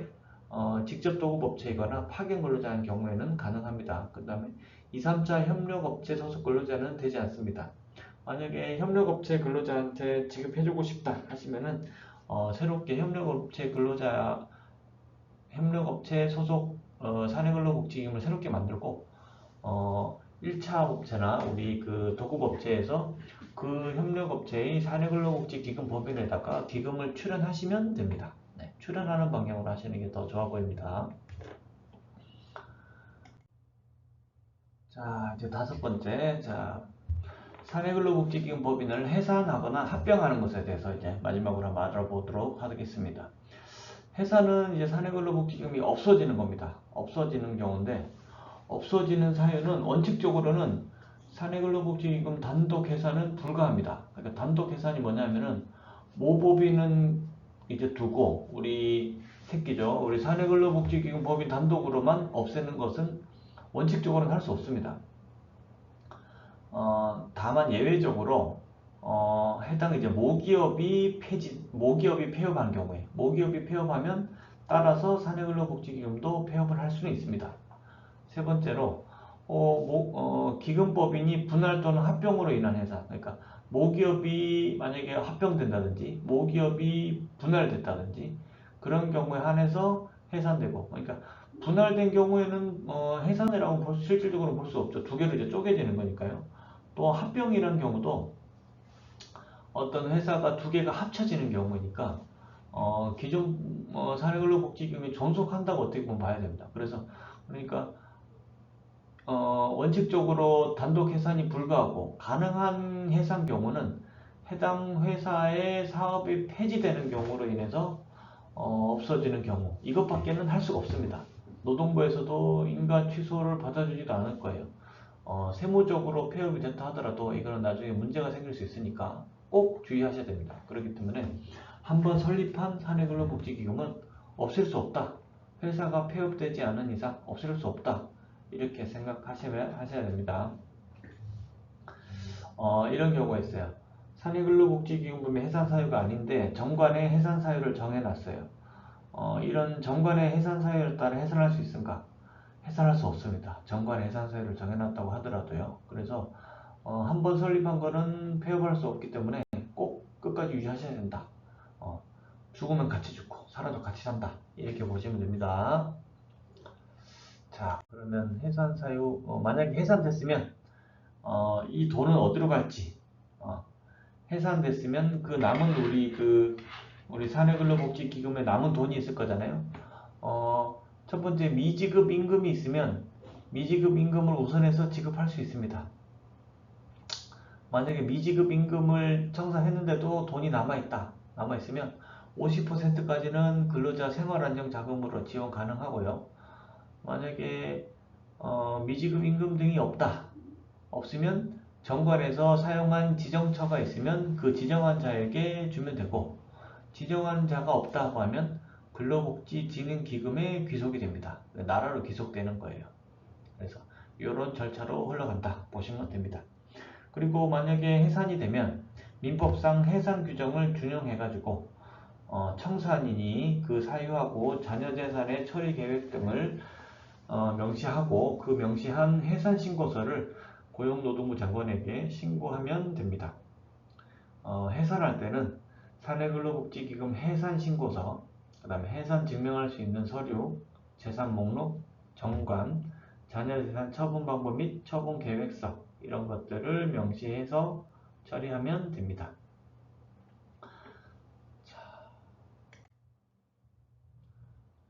직접 도급업체이거나 파견 근로자인 경우에는 가능합니다. 그 다음에 2, 3차 협력업체 소속 근로자는 되지 않습니다. 만약에 협력업체 근로자한테 지급해주고 싶다 하시면은 새롭게 협력업체 소속 사내근로복지기금을 새롭게 만들고 1차 업체나 우리 그 도급업체에서 그 협력업체의 사내근로복지기금 법인에다가 기금을 출연하시면 됩니다. 네, 출연하는 방향으로 하시는 게 더 좋아 보입니다. 자, 이제 5번째. 자, 사내근로복지기금 법인을 해산하거나 합병하는 것에 대해서 이제 마지막으로 한번 알아보도록 하겠습니다. 해산은 이제 사내근로복지기금이 없어지는 겁니다. 없어지는 경우인데, 없어지는 사유는 원칙적으로는 사내근로복지기금 단독 해산은 불가합니다. 그러니까 단독 해산이 뭐냐면은 모법인은 이제 두고 우리 새끼죠. 우리 사내근로복지기금 법인 단독으로만 없애는 것은 원칙적으로는 할 수 없습니다. 다만 예외적으로 해당 이제 모기업이 폐업한 경우에 모기업이 폐업하면 따라서 사내근로복지기금도 폐업을 할 수는 있습니다. 세 번째로 기금법인이 분할 또는 합병으로 인한 해산, 그러니까 모기업이 만약에 합병된다든지 모기업이 분할됐다든지 그런 경우에 한해서 해산되고, 그러니까 분할된 경우에는 해산이라고 실질적으로 볼 수 없죠. 두 개로 이제 쪼개지는 거니까요. 또 합병이라는 경우도 어떤 회사가 두 개가 합쳐지는 경우니까 기존 사내근로복지기금이 존속한다고 어떻게 보면 봐야 됩니다. 그래서 그러니까 원칙적으로 단독 해산이 불가하고 가능한 해산 경우는 해당 회사의 사업이 폐지되는 경우로 인해서 없어지는 경우, 이것밖에는 할 수가 없습니다. 노동부에서도 인가 취소를 받아주지도 않을 거예요. 세무적으로 폐업이 됐다 하더라도 이거는 나중에 문제가 생길 수 있으니까 꼭 주의하셔야 됩니다. 그렇기 때문에 한번 설립한 사내근로복지기금은 없앨 수 없다. 회사가 폐업되지 않은 이상 없앨 수 없다. 이렇게 생각하셔야 됩니다. 이런 경우가 있어요. 사내근로복지기금법의 해산 사유가 아닌데 정관의 해산 사유를 정해놨어요. 이런 정관의 해산 사유에 따라 해산할 수 있습니까? 해산할 수 없습니다. 정관의 해산 사유를 정해놨다고 하더라도요. 그래서 한번 설립한 거는 폐업할 수 없기 때문에 꼭 끝까지 유지하셔야 된다. 죽으면 같이 죽고 살아도 같이 산다. 이렇게 보시면 됩니다. 자, 그러면 해산 사유, 만약에 해산됐으면 이 돈은 어디로 갈지, 해산됐으면 그 남은 우리 사내근로복지기금에 남은 돈이 있을 거잖아요. 첫 번째 미지급 임금이 있으면 미지급 임금을 우선해서 지급할 수 있습니다. 만약에 미지급 임금을 청산했는데도 돈이 남아있으면 50%까지는 근로자 생활안정자금으로 지원 가능하고요. 만약에 미지급 임금 등이 없으면 정관에서 사용한 지정처가 있으면 그 지정한 자에게 주면 되고, 지정한 자가 없다고 하면 근로복지진흥기금에 귀속이 됩니다. 나라로 귀속되는 거예요. 그래서 이런 절차로 흘러간다 보시면 됩니다. 그리고 만약에 해산이 되면 민법상 해산 규정을 준용해가지고 청산인이 그 사유하고 자녀재산의 처리 계획 등을 명시하고 그 명시한 해산 신고서를 고용노동부 장관에게 신고하면 됩니다. 해산할 때는 사내근로복지기금 해산신고서, 그 다음에 해산 증명할 수 있는 서류, 재산 목록, 정관, 자녀재산 처분 방법 및 처분 계획서 이런 것들을 명시해서 처리하면 됩니다.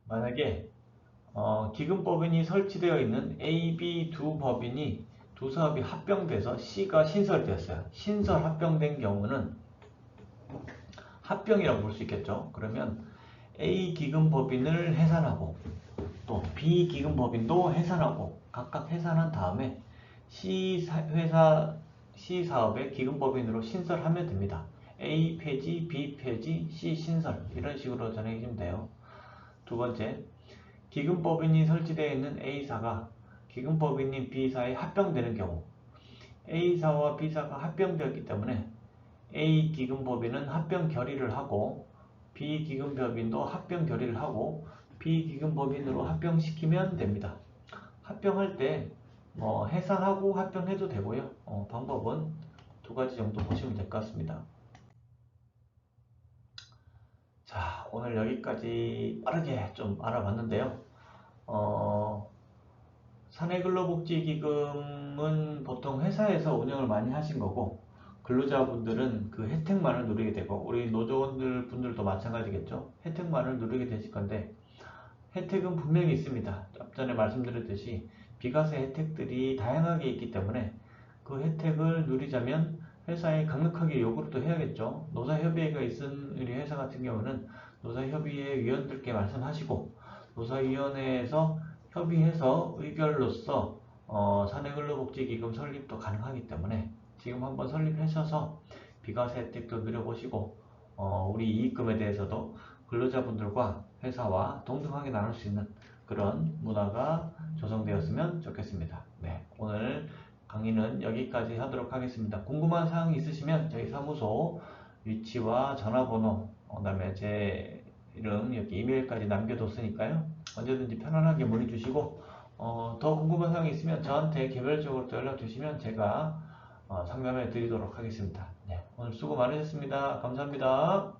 만약에 기금법인이 설치되어 있는 A, B 두 법인이 두 사업이 합병돼서 C가 신설되었어요. 신설 합병된 경우는 합병이라고 볼 수 있겠죠. 그러면 A 기금법인을 해산하고 또 B 기금법인도 해산하고 각각 해산한 다음에 C 사업의 기금법인으로 신설하면 됩니다. A 폐지, B 폐지, C 신설 이런 식으로 정해주면 돼요. 두 번째, 기금법인이 설치되어 있는 A사가 기금법인인 B사에 합병되는 경우 A사와 B사가 합병되었기 때문에 A 기금법인은 합병 결의를 하고 B 기금법인도 합병 결의를 하고 B 기금법인으로 합병시키면 됩니다. 합병할 때 해산하고 합병해도 되고요. 방법은 두 가지 정도 보시면 될 것 같습니다. 자, 오늘 여기까지 빠르게 좀 알아봤는데요. 사내근로복지기금은 보통 회사에서 운영을 많이 하신 거고 근로자분들은 그 혜택만을 누리게 되고 우리 노조원들 분들도 마찬가지겠죠. 혜택만을 누리게 되실 건데 혜택은 분명히 있습니다. 앞전에 말씀드렸듯이 비과세 혜택들이 다양하게 있기 때문에 그 혜택을 누리자면 회사에 강력하게 요구를 또 해야겠죠. 노사협의회가 있은 우리 회사 같은 경우는 노사협의회 위원들께 말씀하시고 노사위원회에서 협의해서 의결로서 사내근로복지기금 설립도 가능하기 때문에 지금 한번 설립하셔서 비과세 혜택도 누려보시고 우리 이익금에 대해서도 근로자분들과 회사와 동등하게 나눌 수 있는 그런 문화가 조성되었으면 좋겠습니다. 네, 오늘 강의는 여기까지 하도록 하겠습니다. 궁금한 사항이 있으시면 저희 사무소 위치와 전화번호, 그다음에 제 이름 여기 이메일까지 남겨뒀으니까요. 언제든지 편안하게 문의 주시고 더 궁금한 사항이 있으면 저한테 개별적으로 또 연락 주시면 제가 상담해 드리도록 하겠습니다. 네, 오늘 수고 많으셨습니다. 감사합니다.